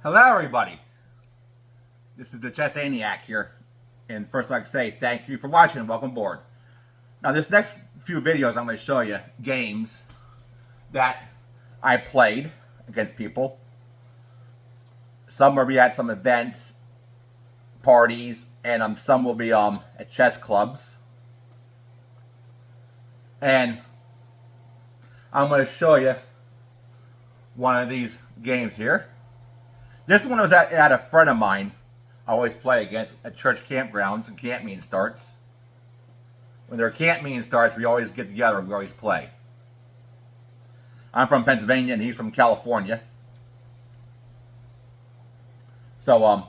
Hello everybody, this is the Chessaniac here, and first I'd like to say thank you for watching and welcome aboard. Now this next few videos I'm going to show you games that I played against people. Some will be at some events, parties, and some will be at chess clubs. And I'm going to show you one of these games here. This one was at a friend of mine I always play against at church campgrounds and camp meeting starts. When there are camp meeting starts, we always get together and we always play. I'm from Pennsylvania and he's from California. So,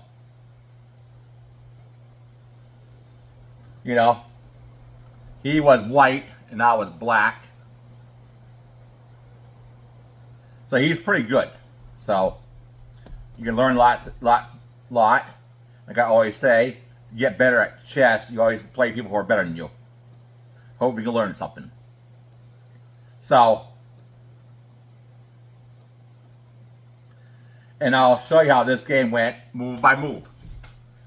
he was white and I was black. So he's pretty good. So you can learn a lot. Like I always say, to get better at chess, you always play people who are better than you. Hope you can learn something. So, and I'll show you how this game went move by move.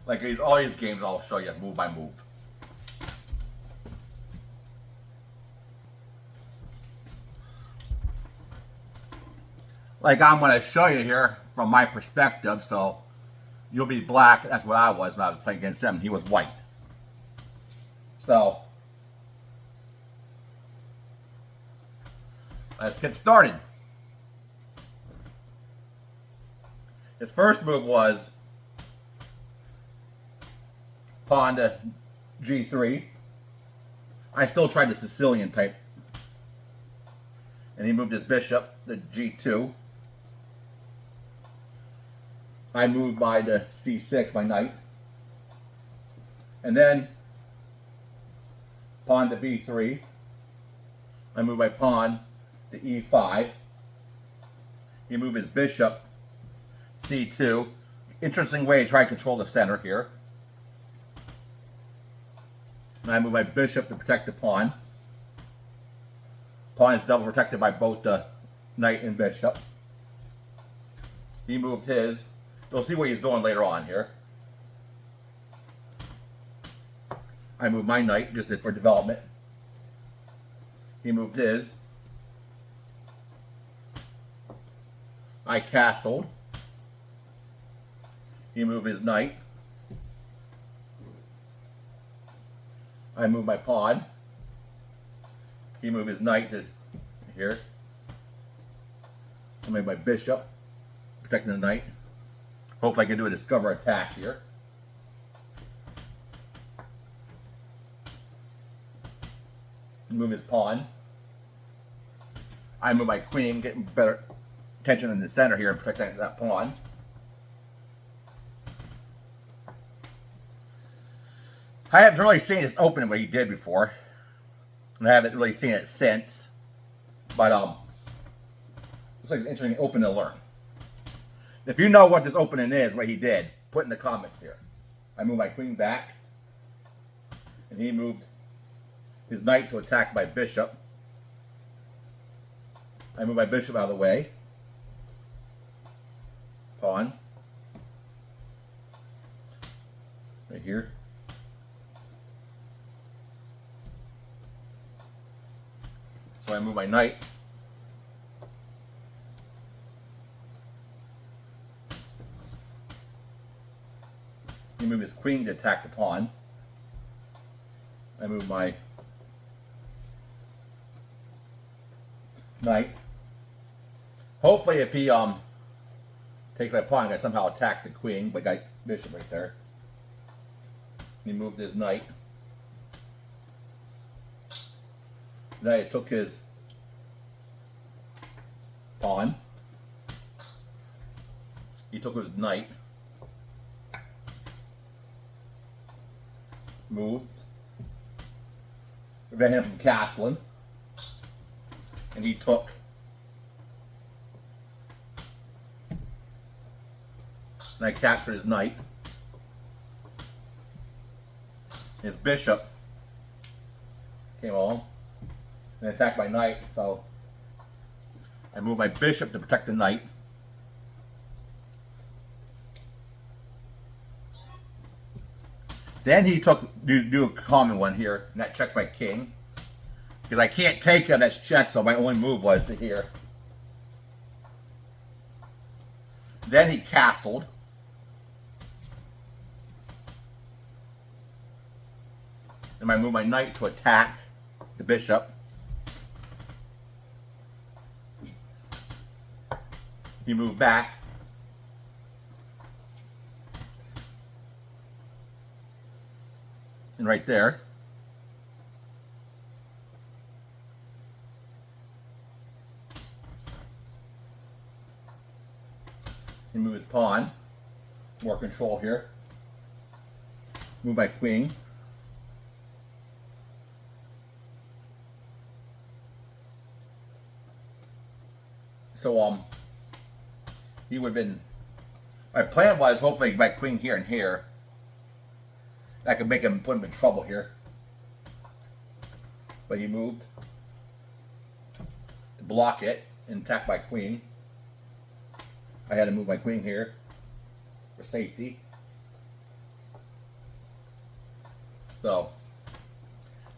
Like all these games, I'll show you move by move. Like I'm going to show you here from my perspective, so you'll be black. That's what I was when I was playing against him. He was white. So, let's get started. His first move was pawn to g3. I still tried the Sicilian type. And he moved his bishop to g2. I moved by to c6, my knight. And then pawn to b3. I move my pawn to e5. He moved his bishop c2. Interesting way to try to control the center here. And I move my bishop to protect the pawn. Pawn is double protected by both the knight and bishop. He moved his. You'll see what he's doing later on here. I moved my knight just for development. He moved his. I castled. He moved his knight. I moved my pawn. He moved his knight to here. I made my bishop, protecting the knight. Hopefully I can do a discover attack here. Move his pawn. I move my queen, getting better tension in the center here and protecting that pawn. I haven't really seen this open what he did before. And I haven't really seen it since. But looks like it's interesting open to learn. If you know what this opening is, what he did, put in the comments here. I moved my queen back. And he moved his knight to attack my bishop. I move my bishop out of the way. Pawn. Right here. So I move my knight. He moved his queen to attack the pawn. I move my knight. Hopefully if he takes my pawn, I can somehow attack the queen, but got bishop right there. He moved his knight. Now he took his pawn. He took his knight. Moved. Prevented him from castling. And he took and I captured his knight. His bishop came along and attacked my knight, so I moved my bishop to protect the knight. Then he took do a common one here, and that checks my king. Because I can't take him, that's check, so my only move was to here. Then he castled. Then I move my knight to attack the bishop. He moved back. And right there. He moved his pawn. More control here. Move my queen. So he would have been. My plan was hopefully my queen here and here. I could make him, put him in trouble here. But he moved to block it and attack my queen. I had to move my queen here for safety. So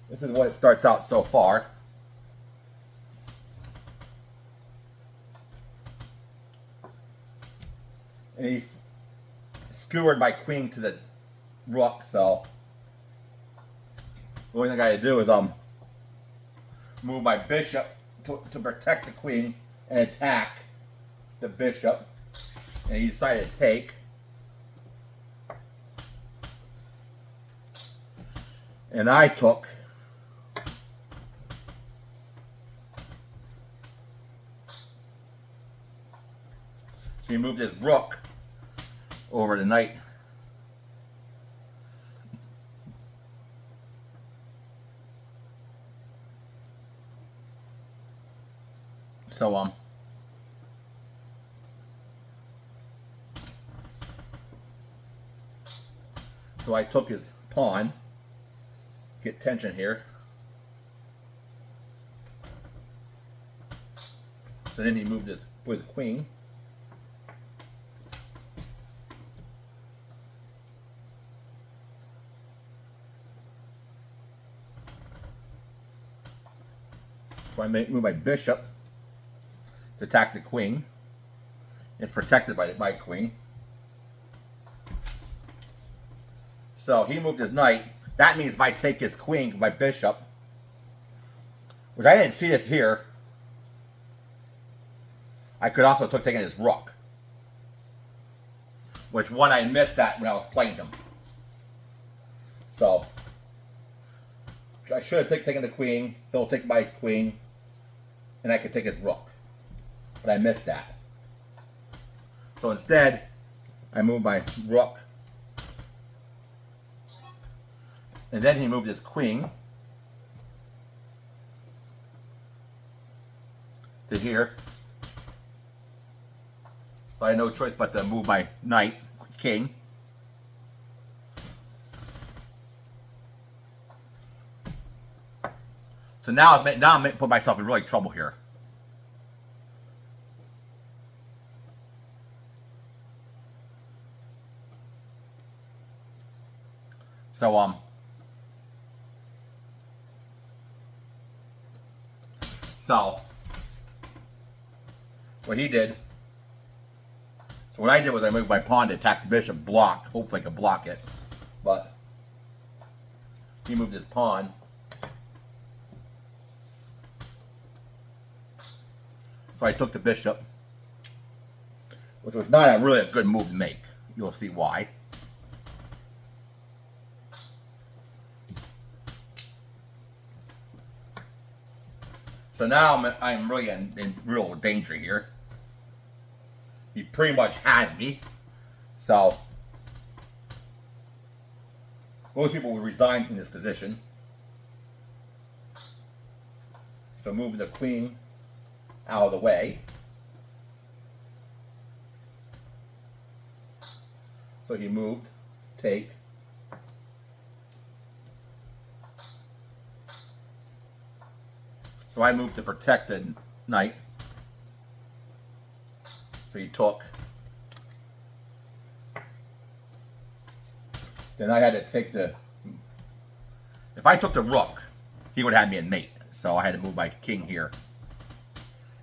this is what it starts out so far. And he skewered my queen to the rook, so the only thing I gotta do is move my bishop to protect the queen and attack the bishop. And he decided to take. And I took. So he moved his rook over the knight. So so I took his pawn, get tension here. So then he moved his queen. So I move my bishop to attack the queen. It's protected by my queen. So he moved his knight. That means if I take his queen, my bishop, which I didn't see this here, I could also have taken his rook. Which one I missed that when I was playing him. So I should have taken the queen. He'll take my queen. And I could take his rook. But I missed that. So instead, I moved my rook. And then he moved his queen to here. So I had no choice but to move my knight, king. So now I'm put myself in really trouble here. So So what he did. So what I did was I moved my pawn to attack the bishop, block. Hopefully I could block it, but he moved his pawn. So I took the bishop, which was not really a good move to make. You'll see why. So now I'm really in real danger here. He pretty much has me. So most people would resign in this position. So moving the queen out of the way. So he moved, take. So I moved to protect the knight. So he took. Then I had to take the If I took the rook, he would have had me in mate. So I had to move my king here.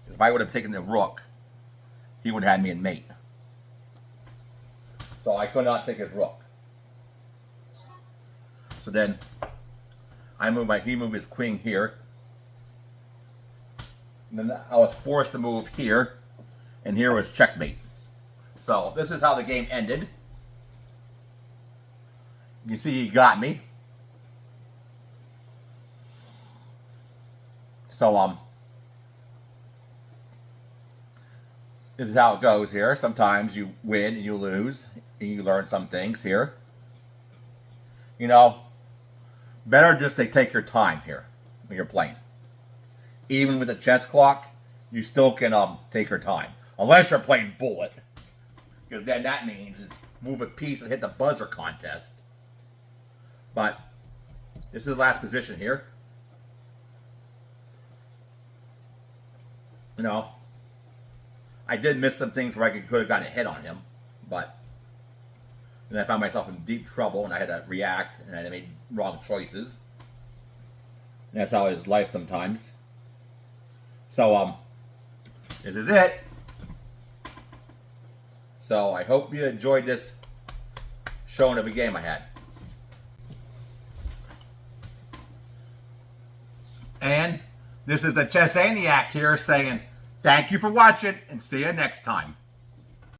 If I would have taken the rook, he would have had me in mate. So I could not take his rook. So then he moved his queen here. And then I was forced to move here. And here was checkmate. So this is how the game ended. You can see he got me. So this is how it goes here. Sometimes you win and you lose, and you learn some things here. You know, better just to take your time here when you're playing. Even with the chess clock, you still can take your time. Unless you're playing bullet. Because then that means is move a piece and hit the buzzer contest. But this is the last position here. You know, I did miss some things where I could have gotten a hit on him, but then I found myself in deep trouble and I had to react and I made wrong choices. And that's how it is life sometimes. So, this is it. So I hope you enjoyed this showing of a game I had. And this is the Chessaniac here saying, thank you for watching and see you next time.